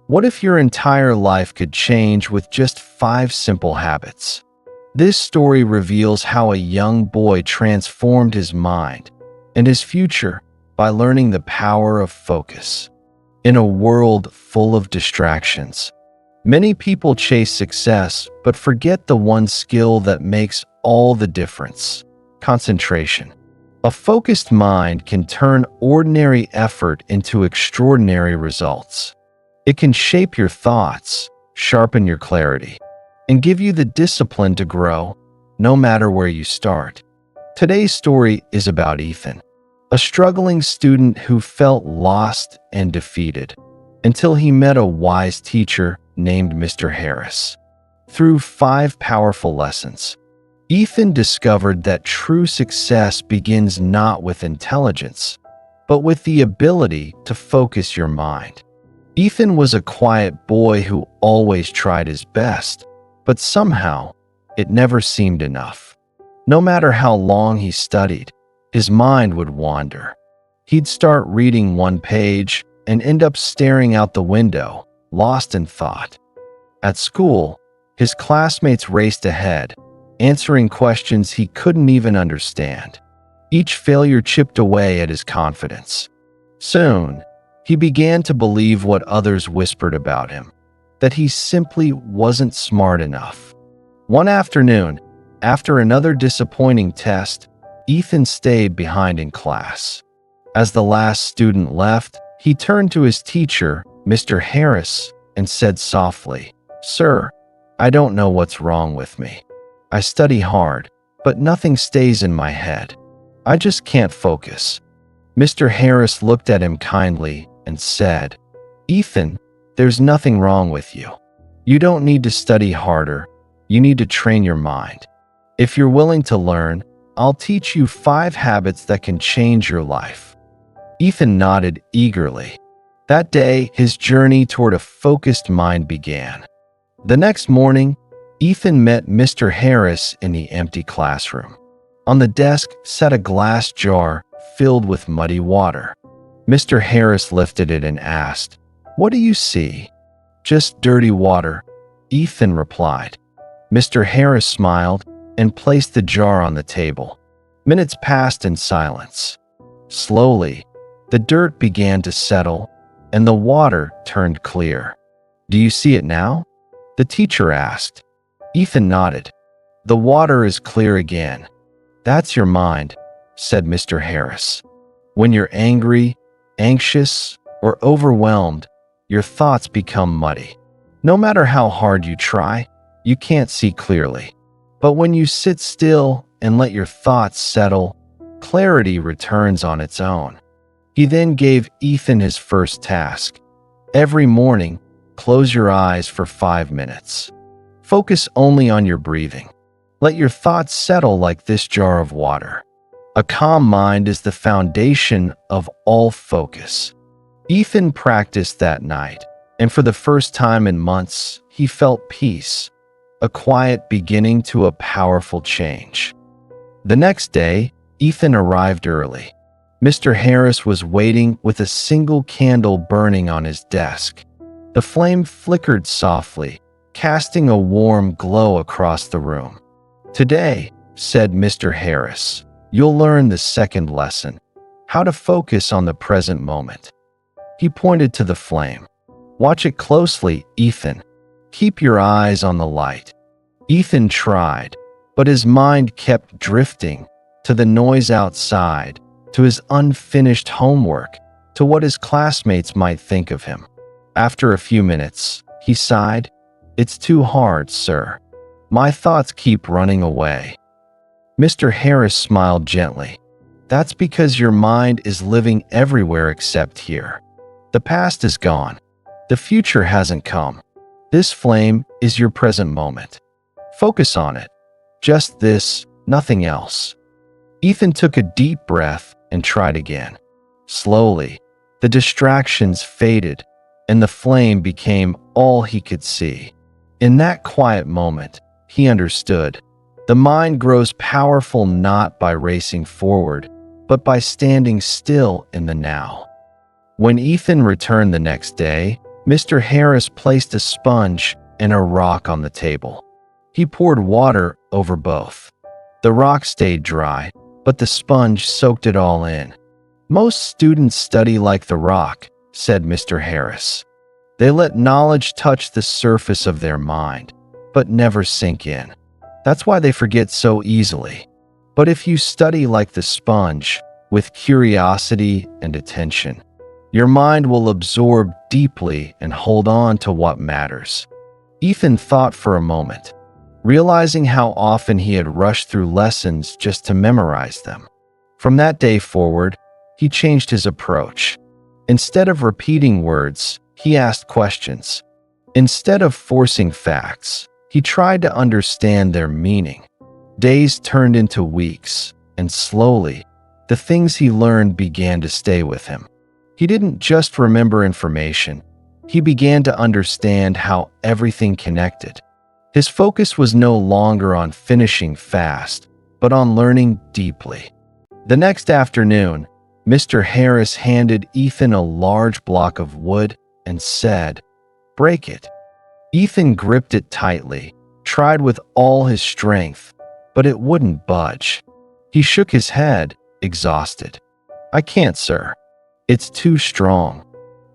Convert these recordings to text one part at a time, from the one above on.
What if your entire life could change with just 5 simple habits? This story reveals how a young boy transformed his mind and his future by learning the power of focus. In a world full of distractions, many people chase success but forget the one skill that makes all the difference: concentration. A focused mind can turn ordinary effort into extraordinary results. It can shape your thoughts, sharpen your clarity, and give you the discipline to grow, no matter where you start. Today's story is about Ethan, a struggling student who felt lost and defeated until he met a wise teacher named Mr. Harris. Through 5 powerful lessons, Ethan discovered that true success begins not with intelligence, but with the ability to focus your mind. Ethan was a quiet boy who always tried his best, but somehow it never seemed enough. No matter how long he studied, his mind would wander. He'd start reading one page and end up staring out the window, lost in thought. At school, his classmates raced ahead, answering questions he couldn't even understand. Each failure chipped away at his confidence. Soon, he began to believe what others whispered about him, that he simply wasn't smart enough. One afternoon, after another disappointing test, Ethan stayed behind in class. As the last student left, he turned to his teacher, Mr. Harris, and said softly, "Sir, I don't know what's wrong with me. I study hard, but nothing stays in my head. I just can't focus." Mr. Harris looked at him kindly and said, "Ethan, there's nothing wrong with you. You don't need to study harder. You need to train your mind. If you're willing to learn, I'll teach you 5 habits that can change your life." Ethan nodded eagerly. That day, his journey toward a focused mind began. The next morning, Ethan met Mr. Harris in the empty classroom. On the desk sat a glass jar filled with muddy water. Mr. Harris lifted it and asked, "What do you see?" "Just dirty water," Ethan replied. Mr. Harris smiled and placed the jar on the table. Minutes passed in silence. Slowly, the dirt began to settle and the water turned clear. "Do you see it now?" the teacher asked. Ethan nodded. "The water is clear again." "That's your mind," said Mr. Harris. "When you're angry, anxious, or overwhelmed, your thoughts become muddy. No matter how hard you try, you can't see clearly. But when you sit still and let your thoughts settle, clarity returns on its own." He then gave Ethan his first task. Every morning, close your eyes for 5 minutes. Focus only on your breathing. Let your thoughts settle like this jar of water. A calm mind is the foundation of all focus. Ethan practiced that night, and for the first time in months, he felt peace, a quiet beginning to a powerful change. The next day, Ethan arrived early. Mr. Harris was waiting with a single candle burning on his desk. The flame flickered softly, casting a warm glow across the room. "Today," said Mr. Harris, "you'll learn the second lesson, how to focus on the present moment." He pointed to the flame. "Watch it closely, Ethan. Keep your eyes on the light." Ethan tried, but his mind kept drifting to the noise outside, to his unfinished homework, to what his classmates might think of him. After a few minutes, he sighed, "It's too hard, sir. My thoughts keep running away." Mr. Harris smiled gently. "That's because your mind is living everywhere except here. The past is gone. The future hasn't come. This flame is your present moment. Focus on it. Just this, nothing else." Ethan took a deep breath and tried again. Slowly, the distractions faded and the flame became all he could see. In that quiet moment, he understood. The mind grows powerful not by racing forward, but by standing still in the now. When Ethan returned the next day, Mr. Harris placed a sponge and a rock on the table. He poured water over both. The rock stayed dry, but the sponge soaked it all in. "Most students study like the rock," said Mr. Harris. "They let knowledge touch the surface of their mind, but never sink in. That's why they forget so easily. But if you study like the sponge, with curiosity and attention, your mind will absorb deeply and hold on to what matters." Ethan thought for a moment, realizing how often he had rushed through lessons just to memorize them. From that day forward, he changed his approach. Instead of repeating words, he asked questions. Instead of forcing facts, he tried to understand their meaning. Days turned into weeks, and slowly, the things he learned began to stay with him. He didn't just remember information, he began to understand how everything connected. His focus was no longer on finishing fast, but on learning deeply. The next afternoon, Mr. Harris handed Ethan a large block of wood and said, "Break it." Ethan gripped it tightly, tried with all his strength, but it wouldn't budge. He shook his head, exhausted. "I can't, sir. It's too strong."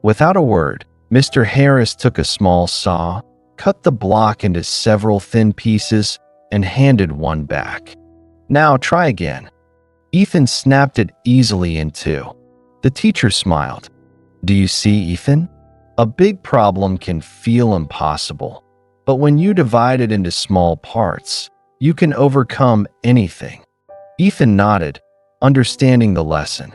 Without a word, Mr. Harris took a small saw, cut the block into several thin pieces, and handed one back. "Now try again." Ethan snapped it easily in two. The teacher smiled. "Do you see, Ethan? A big problem can feel impossible, but when you divide it into small parts, you can overcome anything." Ethan nodded, understanding the lesson.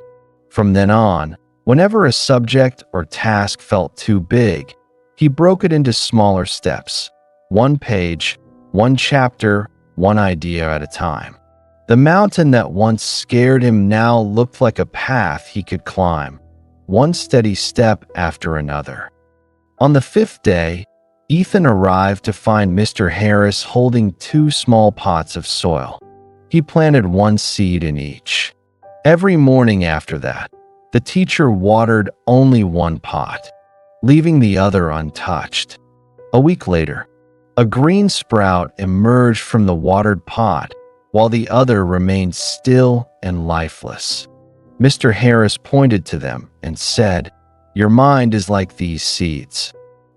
From then on, whenever a subject or task felt too big, he broke it into smaller steps, one page, one chapter, one idea at a time. The mountain that once scared him now looked like a path he could climb, one steady step after another. On the fifth day, Ethan arrived to find Mr. Harris holding two small pots of soil. He planted one seed in each. Every morning after that, the teacher watered only one pot, leaving the other untouched. A week later, a green sprout emerged from the watered pot, while the other remained still and lifeless. Mr. Harris pointed to them and said, "Your mind is like these seeds.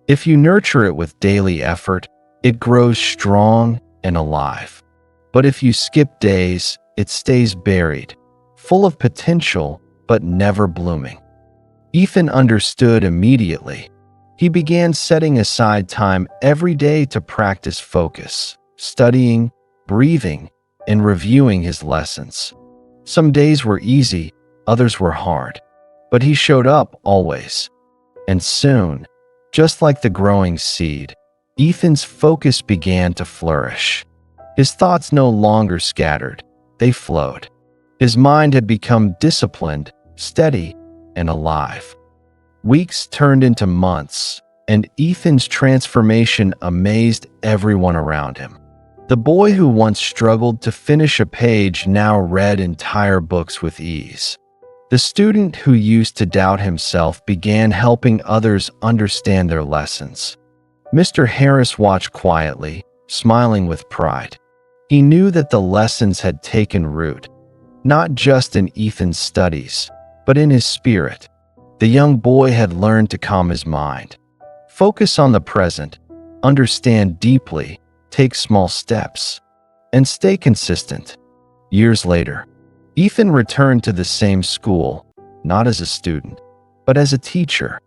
If you nurture it with daily effort, it grows strong and alive. But if you skip days, it stays buried, full of potential, but never blooming." Ethan understood immediately. He began setting aside time every day to practice focus, studying, breathing, and reviewing his lessons. Some days were easy, others were hard, but he showed up always. And soon, just like the growing seed, Ethan's focus began to flourish. His thoughts no longer scattered, they flowed. His mind had become disciplined, steady, and alive. Weeks turned into months, and Ethan's transformation amazed everyone around him. The boy who once struggled to finish a page now read entire books with ease. The student who used to doubt himself began helping others understand their lessons. Mr. Harris watched quietly, smiling with pride. He knew that the lessons had taken root, not just in Ethan's studies, but in his spirit. The young boy had learned to calm his mind, focus on the present, understand deeply, take small steps, and stay consistent. Years later, Ethan returned to the same school, not as a student, but as a teacher,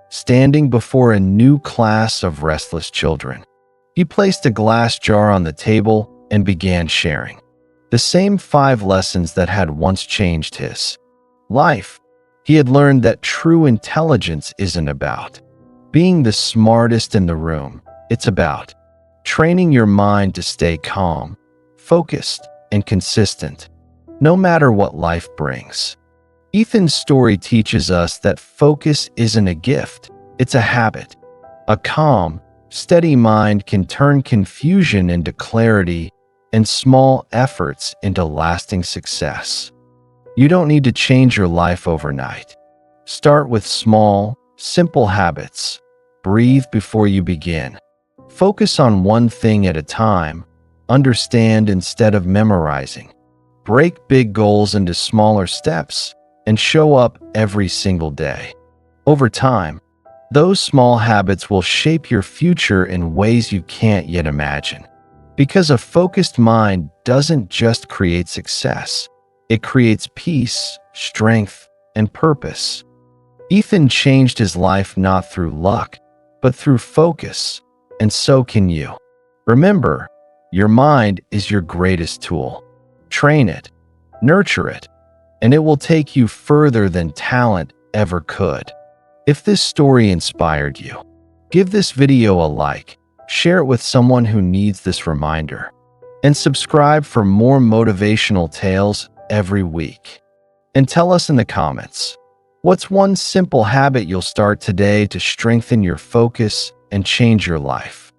standing before a new class of restless children. He placed a glass jar on the table and began sharing the same 5 lessons that had once changed his life. He had learned that true intelligence isn't about being the smartest in the room. It's about training your mind to stay calm, focused, and consistent, no matter what life brings. Ethan's story teaches us that focus isn't a gift, it's a habit. A calm, steady mind can turn confusion into clarity and small efforts into lasting success. You don't need to change your life overnight. Start with small, simple habits. breathe before you begin. Focus on one thing at a time. Understand instead of memorizing. Break big goals into smaller steps and show up every single day. Over time, those small habits will shape your future in ways you can't yet imagine. Because a focused mind doesn't just create success, it creates peace, strength, and purpose. Ethan changed his life not through luck, but through focus, and so can you. Remember, your mind is your greatest tool. Train it, nurture it, and it will take you further than talent ever could. If this story inspired you, give this video a like, share it with someone who needs this reminder, and subscribe for more motivational tales every week. And tell us in the comments, what's one simple habit you'll start today to strengthen your focus and change your life?